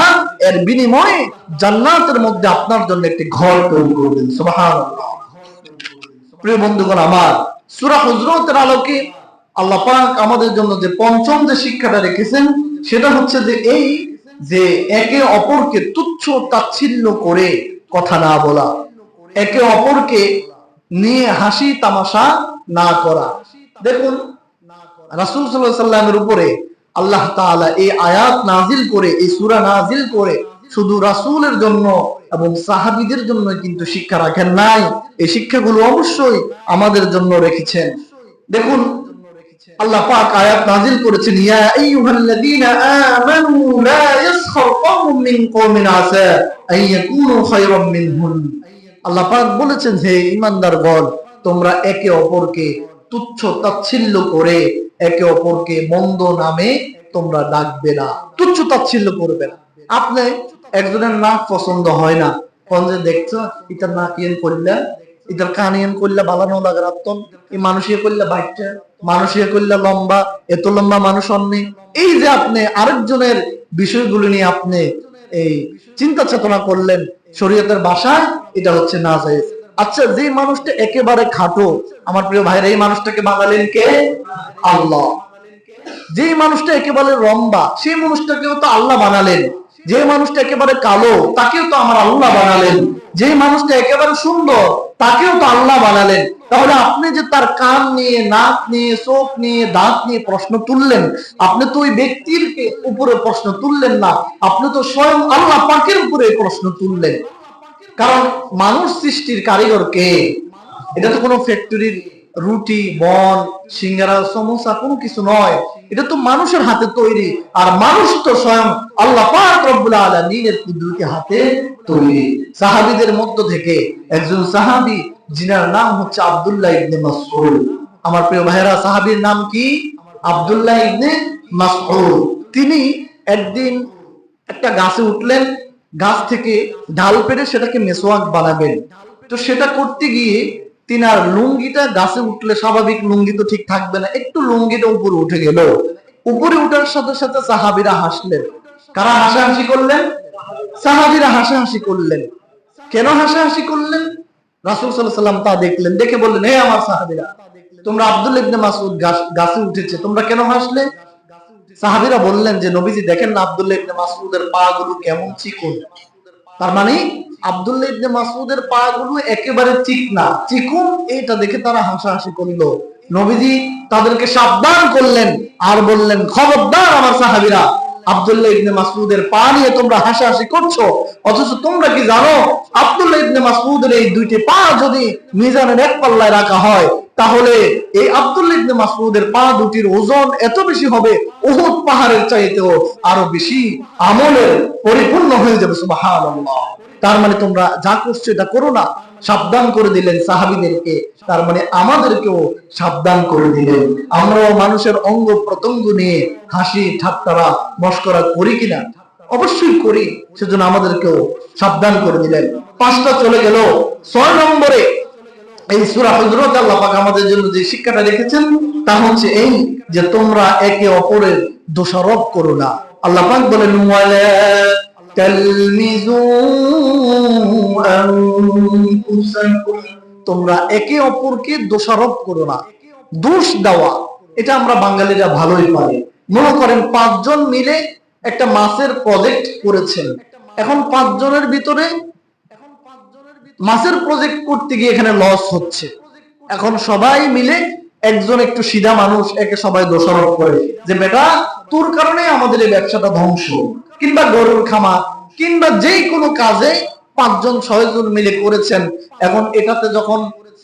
এর বিনিময়ে জান্নাতের মধ্যে আপনার জন্য একটি ঘর তৈরি করবেন। সুবহানাল্লাহ। প্রিয় বন্ধুগণ আমার, সূরা হুজরাতের আলোকে আল্লাহ পাক আমাদের জন্য যে পঞ্চম যে শিক্ষাটা রেখেছেন সেটা হচ্ছে যে এই যে একে অপরকে তুচ্ছ তাচ্ছিল্য করে কথা না বলা, একে অপরকে নিয়ে হাসি তামাশা না করা। দেখুন, রাসূল সাল্লাল্লাহু আলাইহি ওয়াসাল্লামের উপরে আল্লাহ তাআলা এই আয়াত নাজিল করে, এই সূরা নাজিল করে শুধু রাসূলের জন্য এবং সাহাবীদের জন্য কিন্তু শিক্ষা রাখেন নাই, এই শিক্ষাগুলো অবশ্যই আমাদের জন্য রেখেছেন। দেখুন, আল্লাহ পাক আয়াত নাজিল করেছেন, ইয়া আইয়ুহাল্লাযীনা আমানু লা ইয়াসখার কওমুম মিন কওমিন আসা আইয়াকুনু খায়রাম মিনহুম। আল্লাহ পাক বলেছেন, হে ঈমানদারগণ, তোমরা একে অপরকে তুচ্ছ তাচ্ছিল্য করে একে অপরকে মন্দ নামে তোমরা ডাকবে না, তুচ্ছ তাচ্ছিল্য করবে না। আপনি একজনের নাক পছন্দ হয় না, কোন যে দেখছো এটার নাক ইয়েন করলে, এটার কান ইয়েন করলে বালানো লাগে রাতন, এই মানুষিয়ে করলে বাইকটা, মানুষিয়ে করলে লম্বা, এত লম্বা মানুষ অন্য। এই যে আপনি আরেকজনের বিষয়গুলো নিয়ে আপনি এই চিন্তা চেতনা করলেন, শরীয়তের ভাষায় এটা হচ্ছে নাজায়েজ। আচ্ছা, যে মানুষটা একেবারে খাটো, আমার প্রিয় ভাইরা, এই মানুষটাকে বানালেন কে? আল্লাহ। যে মানুষটা একেবারে লম্বা, সেই মানুষটাকেও তো আল্লাহ বানালেন। যে মানুষটা একেবারে কালো, তাকেও তো আমার আল্লাহ বানালেন। যে মানুষটা একেবারে সুন্দর, তাকেও তো আল্লাহ বানালেন। তাহলে আপনি যে তার কান নিয়ে, নাক নিয়ে, চোখ নিয়ে, দাঁত নিয়ে প্রশ্ন তুললেন, আপনি তো ওই ব্যক্তির উপরে প্রশ্ন তুললেন না, আপনি তো স্বয়ং আল্লাহ পাকের উপরে প্রশ্ন তুললেন। কারণ মানুষ সৃষ্টির কারিগর কে? এটা তো কোনো ফ্যাক্টরির রুটি, বন, সিঙ্গারা, সমোসা কোনো কিছু নয়, এটা তো মানুষের হাতে তৈরি। আর মানুষ তো স্বয়ং আল্লাহ পাক রব্বুল আলামিনের কুদরতি হাতে তৈরি। সাহাবীদের মধ্য থেকে একজন সাহাবী, যিনার নাম হচ্ছে আব্দুল্লাহ ইবনে মাসউদ। আমার প্রিয় ভাইরা, সাহাবীর নাম কি? আব্দুল্লাহ ইবনে মাসউদ। তিনি একদিন একটা গাছে উঠলেন, গাছ থেকে ডাল পেড়ে সেটাকে মেসওয়াক বানাবেন। তো সেটা করতে গিয়ে তিনার লুঙ্গিটা, গাছে উঠলে স্বাভাবিক লুঙ্গি তো ঠিক থাকবে না, একটু লুঙ্গিটা উপরে উঠে গেল। উপরে উঠার সাথে সাথে সাহাবীরা হাসলেন। কারা হাসাহাসি করলেন? সাহাবীরা হাসাহাসি করলেন। কেন হাসাহাসি করলেন? রাসূল সাল্লাল্লাহু আলাইহি ওয়াসাল্লাম তা দেখলেন, দেখে বললেন, হে আমার সাহাবীরা, তোমরা আব্দুল্লাহ ইবনে মাসউদ গাছে উঠেছে, তোমরা কেন হাসলে? সাহাবীরা বললেন যে, নবীজি দেখেন না আব্দুল্লাহ ইবনে মাসউদের পা গুলো কেমন চিকন। তার মানে আব্দুল্লাহ ইবনে মাসউদের পা গুলো একেবারে চিকনা, চিকন। এটা দেখে তারা হাসাহাসি করলো। নবীজি তাদেরকে সাবধান করলেন আর বললেন, খবরদার আমার সাহাবীরা, আব্দুল্লাহ ইবনে মাসউদের পা নিয়ে তোমরা হাসাহাসি করছো, অথচ তোমরা কি জানো আব্দুল্লাহ ইবনে মাসউদের এই দুইটি পা যদি মিজানের এক পাল্লায় রাখা হয়, তাহলে এই আব্দুল্লাহ ইবনে মাসউদের পা দুটির ওজন এত বেশি হবে, উহুদ পাহাড়ের চাইতেও আরো বেশি আমলের পরিপূর্ণ হয়ে যাবে। সুবহানাল্লাহ। তার মানে তোমরা যা করছো এটা করো না, সাবধান করে দিলেন সাহাবীদেরকে। তার মানে আমাদেরকেও সাবধান করে দিলেন। আমরাও মানুষের অঙ্গ প্রত্যঙ্গ নিয়ে হাসি ঠাট্টা মশকরা করি কিনা? অবশ্যই করি। সেজন্য আমাদেরকেও সাবধান করে দিলেন। 5টা চলে গেল। 6 নম্বরে এই সূরা হুজরাত আল্লাহ পাক আমাদের জন্য যে শিক্ষাটা রেখেছেন তা হচ্ছে এই যে তোমরা একে অপরের দোষারোপ করো না। আল্লাহ পাক বলেন, ওয়ালা তালমিজু আনফুসাকুম, তোমরা একে অপরকে দোষারোপ করো না। দোষ দেওয়া এটা আমরা বাঙালিরা ভালোই পারি। মনে করেন 5 জন মিলে একটা মাছের প্রজেক্ট করেছেন। এখন 5 জনের ভিতরে মাছের প্রজেক্ট করতে গিয়ে এখানে লস হচ্ছে। এখন সবাই মিলে একজন একটু সিধা মানুষ, একে সবাই দোষারোপ করে যে, বেটা তোর কারণে আমাদের এই ব্যবসাটা ধ্বংস, কিংবা গরুর খামার, কিংবা যে কোনো কাজে 5-6 জন মিলে করেছেন, এখন এটাতে যখন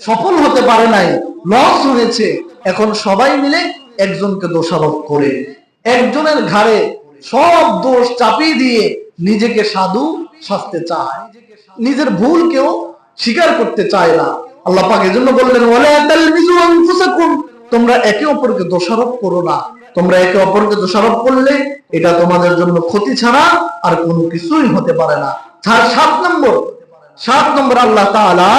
সফল হতে পারে নাই, লস হয়েছে, এখন সবাই মিলে একজনকে দোষারোপ করে একজনের ঘাড়ে সব দোষ চাপিয়ে দিয়ে নিজেকে সাধু সাজতে চায়, নিজের ভুল কেউ স্বীকার করতে চায় না। আল্লাহ পাক এজন্য বললেন, ওয়ালা তালমিজু আনফুসাকুম, তোমরা একে অপরকে দোষারোপ করো না। তোমরা একে অপরকে দোষারোপ করলে এটা তোমাদের জন্য ক্ষতি ছাড়া আর কোনো কিছুই হতে পারে না। 7 নম্বর আল্লাহ তাআলা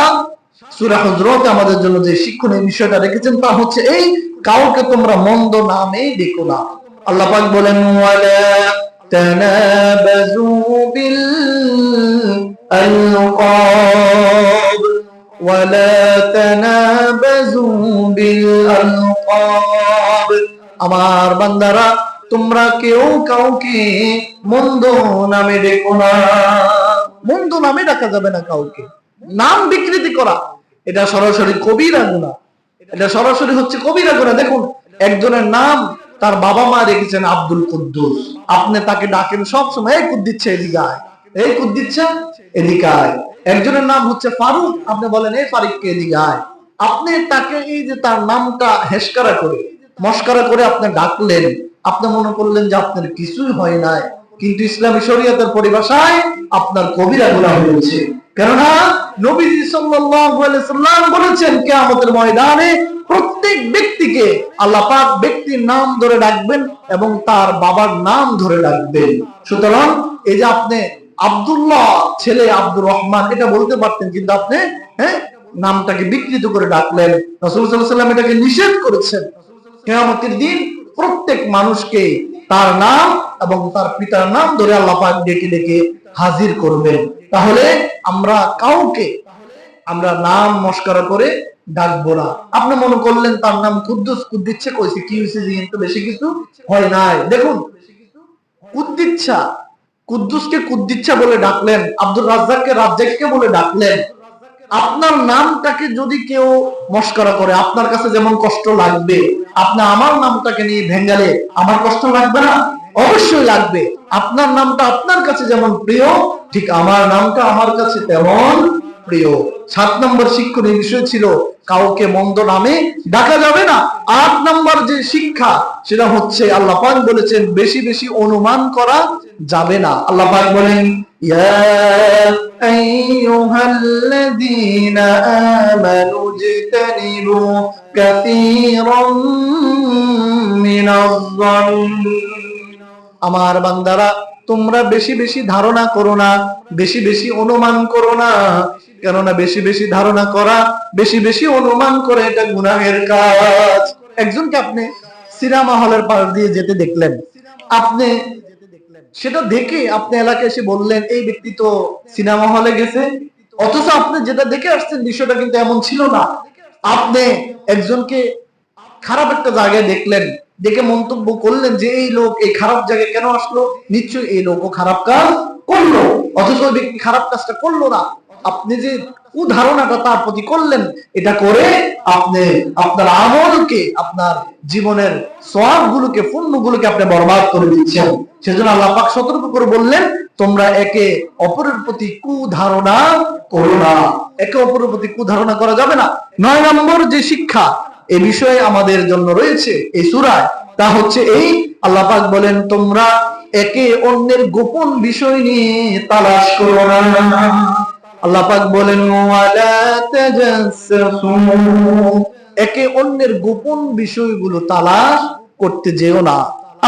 সূরা হুজুরাতে আমাদের জন্য যে শিক্ষণীয় বিষয়টা রেখেছেন তা হচ্ছে এই, কাউকে তোমরা মন্দ নামে ডেকো না। আল্লাহ পাক বলেন, ওয়ালা তানাবাজু বিল আলকাব ওয়ালা তানাবাজু বিল আলকাব। আমার বান্দারা, তোমরা কেউ কাউকে মন্দ নামে ডেকো না। মন্দ নামে ডাকা যাবে না কাউকে। নাম বিকৃতি করা এটা সরাসরি কবিরা গুনাহ, এটা সরাসরি হচ্ছে কবিরা গুনাহ। দেখুন, একজনের নাম তার বাবা মা রেখেছেন আব্দুল কুদ্দুস, আপনি তাকে ডাকেন সব সময়, এই কুদ্দিচ্ছে এদিকে আয়, এই কুদ্দিচ্ছে এদিকে আয়। একজনের নাম হচ্ছে ফারুক, আপনি বলেন এই ফারিককে এদিকে আয়। আপনি তাকে এই যে তার নামটা হেশকারা করে মস্কারা করে আপনি ডাকলেন, আপনি মনে করলেন যে আপনার কিছুই হয় নাই, কিন্তু ইসলামী শরীয়তের পরিভাষায় আপনার কবিরা গুনাহ হয়েছে। কেননা নবীজি সাল্লাল্লাহু আলাইহি সাল্লাম বলেছেন, কিয়ামতের ময়দানে প্রত্যেক ব্যক্তিকে আল্লাহ পাক ব্যক্তির নাম ধরে ডাকবেন এবং তার বাবার নাম ধরে ডাকবেন। সুতরাং এই যে আপনি আব্দুল্লাহ ছেলে আব্দুর রহমান এটা বলতে পারতেন, কিন্তু আপনি নামটাকে বিকৃত করে ডাকলেন। রাসূল সাল্লাল্লাহু আলাইহি সাল্লাম এটাকে নিষেধ করেছেন। কিয়ামতের দিন প্রত্যেক মানুষকে তার নাম এবং তার পিতার নাম ধরে আল্লাহ পাক ডেকে ডেকে হাজির করবেন। তাহলে আমরা কাউকে আমরা নাম মস্করা করে ডাকবো না। আপনি মনে করলেন তার নাম কুদ্দুস, কুদ্দিচ্ছে কইছে, কি হয়েছে যে কিন্তু বেশি কিছু হয় নাই। দেখুন, কুদ্দিচ্ছা, কুদ্দুসকে কুদ্দিচ্ছা বলে ডাকলেন, আব্দুর রাজ্জাককে রাজ্জাককে বলে ডাকলেন। আপনার নামটাকে যদি কেউ মস্করা করে, আপনার কাছে যেমন কষ্ট লাগবে, আপনি আমার নামটাকে নিয়ে ভেঙ্গালে আমার কষ্ট লাগবে না? অবশ্যই লাগবে। আপনার নামটা আপনার কাছে যেমন প্রিয়, ঠিক আমার নামটা আমার কাছে তেমন প্রিয়। 7 নম্বর শিক্ষণীয় বিষয় ছিল কাউকে মন্দ নামে ডাকা যাবে না। 8 নম্বর যে শিক্ষা সেটা হচ্ছে আল্লাহ পাক বলেছেন বেশি বেশি অনুমান করা যাবে না। আল্লাহ পাক বলেন, ইয়া আইয়ুহাল্লাযীনা আমানু ইজতানিবু কাসীরাম মিনাজ-যন্নি, আমার বান্দারা তোমরা বেশি বেশি ধারণা করো না, বেশি বেশি অনুমান করো না। কেননা বেশি বেশি ধারণা করা, বেশি বেশি অনুমান করে এটা গুনাহের কাজ। একজনকে আপনি সিনেমা হলের পাশ দিয়ে যেতে দেখলেন, আপনি সেটা দেখে আপনি এলাকায় এসে বললেন এই ব্যক্তি তো সিনেমা হলে গেছে, অথচ আপনি যেটা দেখে আসছেন বিষয়টা কিন্তু এমন ছিল না। আপনি একজনকে খারাপ একটা জায়গায় দেখলেন, দেখে মন্তব্য করলেন যে এই লোক এই খারাপ জায়গায় কেন আসলো, নিশ্চয়ই এই লোকও খারাপ কাজ করলো, অথচ ওই ব্যক্তি খারাপ কাজটা করলো না। আপনি যে কুধারণাটা তার প্রতি করলেন, এটা করে আপনি আপনার আমলকে, আপনার জীবনের সওয়াবগুলোকে, পুণ্যগুলোকে আপনি বরবাদ করে দিচ্ছেন। সেজন্য আল্লাহ পাক সতর্ক করে বললেন, তোমরা একে অপরের প্রতি কুধারণা করো না, একে অপরের প্রতি কুধারণা করা যাবে না। 9 নম্বর যে শিক্ষা এই বিষয়ে আমাদের জন্য রয়েছে এই সূরায়, তা হচ্ছে এই, আল্লাহ পাক বলেন তোমরা একে অন্যের গোপন বিষয় নিয়ে তালাশ করো না। আল্লাহ পাক বলেন, ওয়ালা তাজাসসু, একে অন্যের গোপন বিষয়গুলো তালাশ করতে যেও না।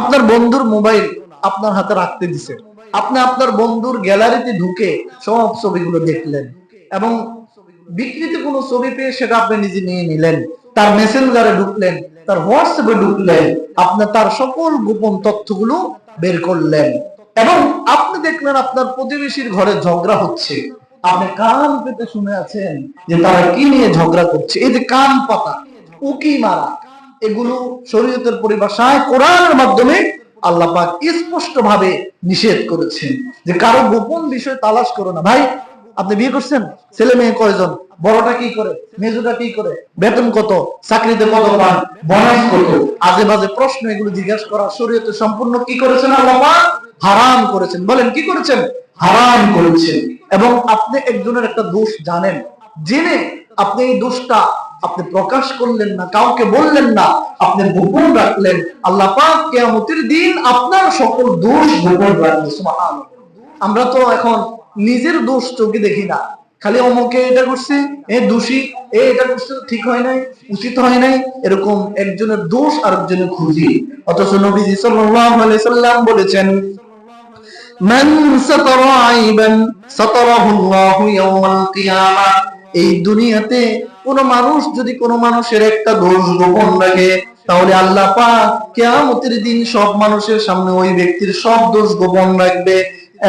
আপনার বন্ধুর মোবাইল আপনার হাতে রাখতে দিছে, আপনি আপনার বন্ধুর গ্যালারিতে ঢুকে সব ছবিগুলো দেখলেন এবং বিকৃত কোনো ছবি পেয়ে সেটা আপনি নিজে নিয়ে নিলেন, তার মেসেঞ্জারে ঢুকলেন, তার হোয়াটসঅ্যাপে ঢুকলেন, আপনি তার সকল গোপন তথ্যগুলো বের করলেন এবং আপনি দেখলেন আপনার প্রতিবেশীর ঘরে ঝগড়া হচ্ছে, আপনি কান পেতে শুনে আছেন যে তারা কি নিয়ে ঝগড়া করছে। এই যে কান পাতা, উকি মারা, এগুলো শরীয়তের পরিভাষায় কোরআনের মাধ্যমে আল্লাহ পাক স্পষ্ট ভাবে নিষেধ করেছেন যে কারো গোপন বিষয় তালাশ করো না। ভাই, আপনি বিয়ে করছেন? ছেলে মেয়ে কয়জন? বড়টা কি করে, মেজোটা কি করে, বেতন কত, চাকরিতে কত পান, বোনাস কত, আজে বাজে প্রশ্ন এগুলো জিজ্ঞাসা করা শরীয়তে সম্পূর্ণ কি করেছেন? আল্লাহ পাক হারাম করেছেন। বলেন কি করেছেন? হারাম করেছেন। এবং আপনি একজনের একটা দোষ জানেন, জেনে আপনি এই দোষটা আপনি প্রকাশ করলেন না, কাউকে বললেন না, আপনি গোপন রাখলেন, আল্লাহ পাক কিয়ামতের দিন আপনার সকল দোষ গোপন রাখবে। সুবহানাল্লাহ। আমরা তো এখন নিজের দোষ চোখে দেখি না, খালি অমুকে এটা করছে, এ দোষী, এটা করছে, ঠিক হয় নাই, উচিত হয় নাই, এরকম একজনের দোষ আরেকজনের খুঁজি। অথচ নবীজি সাল্লাল্লাহু আলাইহি সাল্লাম বলেছেন, মান সাতারা আইবান সাতারাহুল্লাহু ইয়াওমাল কিয়ামাহ। এই দুনিয়াতে কোন মানুষ যদি কোন মানুষের একটা দোষ গোপন রাখে, তাহলে আল্লাহ পাক কিয়ামতের দিন সব মানুষের সামনে ওই ব্যক্তির সব দোষ গোপন রাখবে।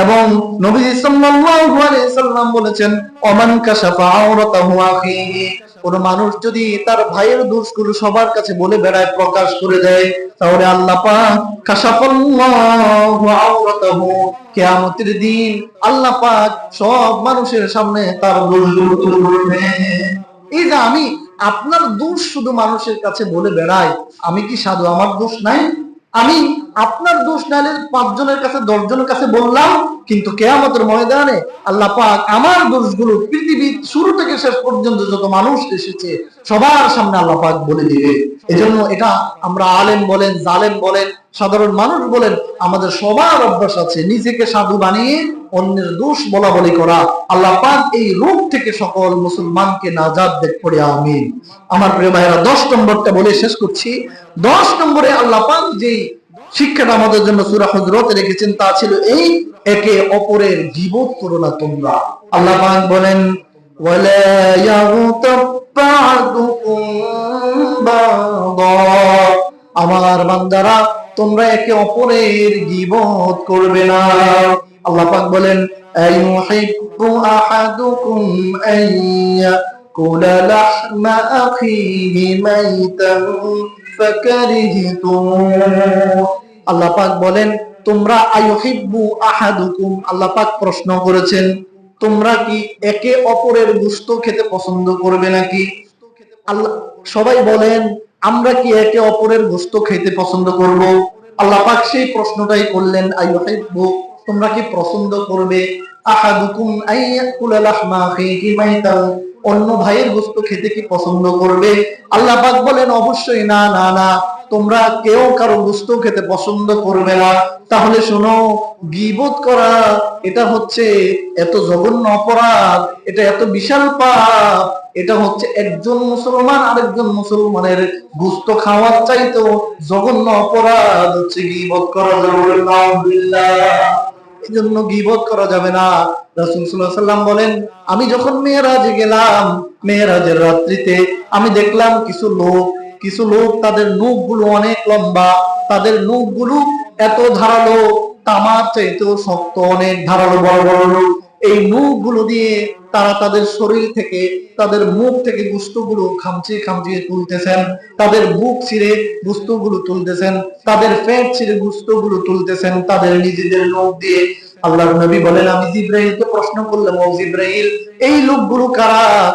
এবং নবী সাল্লাল্লাহু আলাইহি সাল্লাম বলেছেন, ওমান কাশাফা আওরাতাহু আখিহি। কোন মানুষ যদি তার ভাইয়ের দোষগুলো সবার কাছে বলে বেড়ায়, প্রকাশ করে দেয়, তাহলে আল্লাহ পাক কাশাফাল্লাহু আওরাতাহু, কিয়ামতের দিন আল্লাহ পাক সব মানুষের সামনে তার দোষগুলো তুলে ধরবে। এই যে আমি আপনার দোষ শুধু মানুষের কাছে বলে বেড়াই, আমি কি সাধু? আমার দোষ নাই? আমি আপনার দোষ নাইলে 5 জনের কাছে 10 জনের কাছে বললাম, কিন্তু কিয়ামতের ময়দানে আল্লাহ পাক আমার দোষগুলো পৃথিবীর শুরু থেকে শেষ পর্যন্ত যত মানুষ এসেছে সবার সামনে আল্লাহ পাক বলে দিবে। এজন্য এটা আমরা আলেম বলেন, জালেম বলেন, সাধারণ মানুষ বলেন, আমাদের সবার অভ্যাস আছে নিজেকে সাধু বানিয়ে অন্যের দোষ বলা বলি করা। আল্লাহ পাক এই রোগ থেকে সকল মুসলমানকে নাজাত দেখ পড়ে আমিন। আমার প্রিয় ভাইরা, 10 নম্বরটা বলে শেষ করছি। 10 নম্বরে আল্লাহ পাক যে শিক্ষাটা আমাদের জন্য সূরা হুজুরাতে রেখেছেন তা ছিল এই, একে অপরের গীবত করো না তোমরা। আল্লাহ পাক বলেন, ওয়ালা ইয়াগতাব বা'দুকুম বা'দা। আমার বান্দারা, তোমরা একে অপরের গীবত করবে না। আল্লাহ পাক বলেন, আইয়ুহিব্বু আহাদুকুম আইয়াকুলা লাহমা আখিহি মাইতান ফাকারিহতুম। আল্লাহ পাক বলেন, তোমরা আইয়ুহিব্বু আহাদুকুম, আল্লাহ পাক প্রশ্ন করেছেন, তোমরা কি একে অপরের গোশত খেতে পছন্দ করবে নাকি? আল্লাহ সবাই বলেন, আমরা কি একে অপরের গোশত খেতে পছন্দ করব? আল্লাহ পাক সেই প্রশ্নটাই করলেন, আইয়ুহিব্বু, তোমরা কি পছন্দ করবে, আহাদুকুম আইয়াকুলা লাহমা আখিহি মাইতান, অন্য ভাইয়ের গোশত খেতে কি পছন্দ করবে? আল্লাহ পাক বলেন, অবশ্যই না, না, না, তোমরা কেউ কারো গোশত খেতে পছন্দ করবে না। তাহলে শোনো, গীবত করা এটা হচ্ছে এত জঘন্য অপরাধ, এটা এত বিশাল পাপ, এটা হচ্ছে একজন মুসলমান আরেকজন মুসলমানের গোশত খাওয়ার চাইতেও জঘন্য অপরাধ হচ্ছে গীবত করা। এজন্য গীবত করা যাবে না। রাসূল সাল্লাল্লাহু আলাইহি ওয়াসাল্লাম বলেন, আমি যখন মেরাজে গেলাম, মেরাজের রাত্রিতে আমি দেখলাম কিছু লোক তাদের নখগুলো অনেক লম্বা, তাদের নখগুলো এত ধারালো, তামার চাইতেও শক্ত, অনেক ধারালো, বড় বড় নখ। এই নখগুলো দিয়ে তারা তাদের শরীর থেকে, তাদের মুখ থেকে গোশতগুলো খামচিয়ে খামচিয়ে তুলতেছেন, তাদের বুক ছিঁড়ে গোশতগুলো তুলতেছেন, তাদের পেট ছিঁড়ে গোশতগুলো তুলতেছেন তাদের নিজেদের নখ দিয়ে। আল্লাহর নবী বলেন, আমি জিবরাইলকে প্রশ্ন করলাম, ও জিবরাইল, এই লোকগুলো কারা?